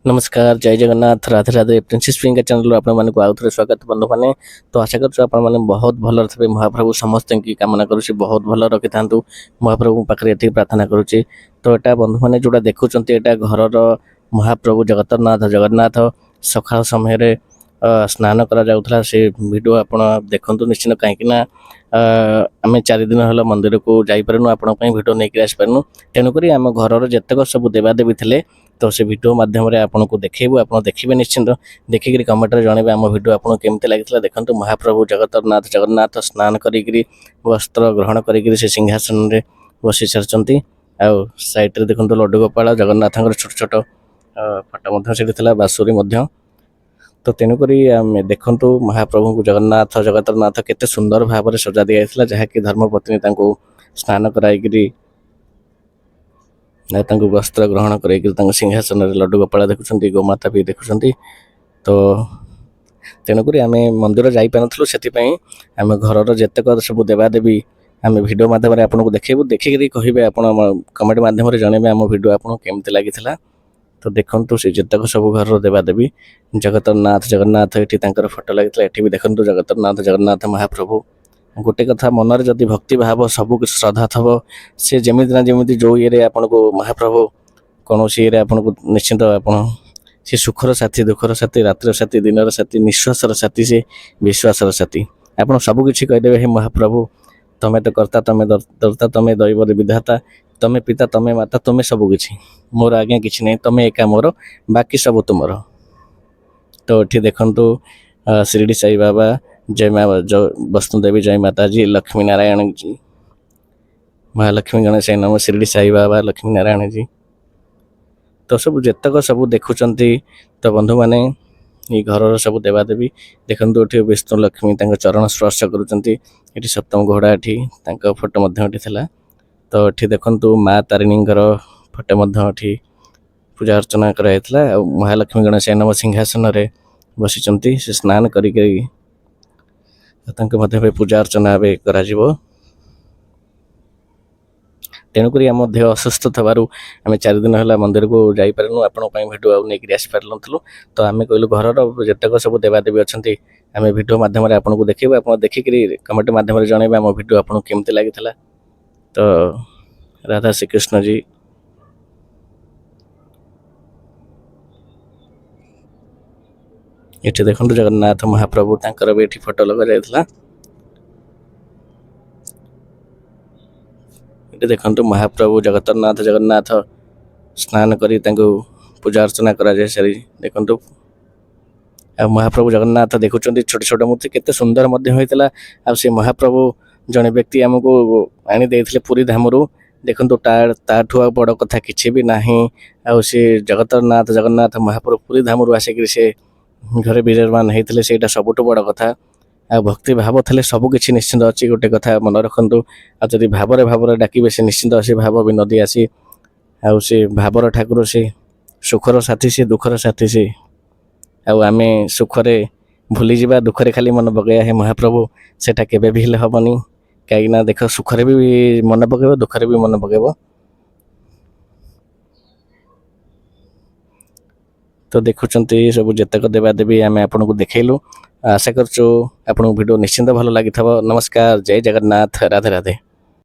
नमस्कार जय Jagannath Radhe Radhe princess Priyanka channel आपण मानक आउ थे स्वागत बंधु मैंने तो आशा कर बहुत भल थे महाप्रभु समस्त की कामना करुँच बहुत भल रखि था महाप्रभु पाखे ये प्रार्थना करुँच तो यहाँ बंधु मैंने जोड़ा देखुं यहाँ घर महाप्रभु जगतरनाथ जगन्नाथ सकाल समय स्नान करा से वीडियो आप देखु निश्चित कहीं आम 4 दिन है मंदिर को जापरूँ आपण भिडियो नहीं आसपारूँ तेणुक आम घर जितक सब देवादेवी थे तो से वीडियो माध्यम आपन को देखू आप देखिए निश्चिंत देखिक कमेंट में जनइबे आम वीडियो आपको केमती लगी देखो महाप्रभु जगतरनाथ जगन्नाथ स्नान करी वस्त्र ग्रहण करी सिंहासन में बसी सारी आउ साइड देखो लड्डू गोपाल जगन्नाथ छोट छोट फटो बासुरी तो तेणुक देखु महाप्रभु जगन्नाथ जगतरनाथ केते सुंदर भाव में सजा दिया जहाँकि धर्मपत्नी स्नान कराई वस्त्र ग्रहण कर सिंहासन लड्डू गोपाल देखुं गोमाता भी देखुं तो तेणुक आम मंदिर जापारू से आम घर जितक सब देवादेवी आम भिडियो मध्यम आपको देखू देखिक कहे आप कमेंट मध्यम जनइबे आम भिडियो आपको केमती लगी तो देखु से जितक सब घर देवादेवी जगतरनाथ जगन्नाथ ये फोटो लगी ये भी देखो जगतरनाथ जगन्नाथ महाप्रभु गोटे कथा मनरे जदि भक्ति भाव सब श्रद्धा थब से जमी ना जमी जो ये आपन को महाप्रभु कौन ये आपन को निश्चिंत आपन से सुखर साथी दुखर साथी रात्र साथी दिन साथी निश्वासर साथी से विश्वासर साथी आपन सबकि कहीदेवे हे महाप्रभु तमें तो कर्ता तमें दर्ता तमें दैवर विधाता तमें पिता तमें माता तमें सबकि मोर आज्ञा किसी नहीं तमें एका मोर बाकी सब तुमर तो ये देखु शिरडी साई बाबा जय माँ वसुदेवी जय माता जी लक्ष्मी नारायण जी महालक्ष्मी गणेश नम शिरडी साई बाबा लक्ष्मी नारायण जी तो सब जितक सब देखुं तो बंधु मैंने ये घर सब देवादेवी देखो ये विष्णु लक्ष्मी चरण स्पर्श कर सप्तम घोड़ा ये फोटो तो ये देखु माँ तारिणी फोटो पूजा अर्चना कराइला महालक्ष्मी गणेश नम सिंहासन में बसी से स्नान करी पूजा अर्चना करा तेणुक आम देह असुस्थ थबारु आम 4 दिन है मंदिर को जापारूँ आपण भिडियो नहीं आसपार नुँ तो आम कहलु घर जितक सब देवादेवी अच्छा आम भिडियो मध्यम आपको देखू आप देखिक कमेंट मध्यम जनइबे आम भिडियो आपको केमती लगी तो राधा श्रीकृष्ण जी ये देखो जगन्नाथ महाप्रभु तांकर भी फोटो लगा जाइए ये देखो महाप्रभु जगतरनाथ जगन्नाथ स्नान करी पूजा अर्चना करा जाए सारी देखो महाप्रभु जगन्नाथ देखुं छोट छोट मूर्ति केते सुंदर होता आ महाप्रभु जड़े व्यक्ति आमको आनी देते पुरी धामरू देखो ताठू बड़ कथा किसी भी ना सी जगतरनाथ जगन्नाथ महाप्रभु पुरी धामरू आसिक से घरे विराजमान होते से सबुठ बड़ कथा आ भक्ति भाव थे सबकि निश्चिंत अच्छी गोटे कथा मन रखु आदि भावर भावर डाके से निश्चिंत से भाव भी नदी आसी से भावर ठाकुर से सुखर साथी से दुखर साथी से आम सुखरे भूली जावा दुखरे खाली मन पकड़ा है महाप्रभु सेटा केबे भी हेबनी कहीं देख सुखरे भी मन पकेब दुखरे भी मन पकेब तो देखुं सब जितक देवादेवी आम आपन को देखलु आशा करछु आपन वीडियो निश्चिंत भल लगी। नमस्कार जय जगन्नाथ राधे राधे।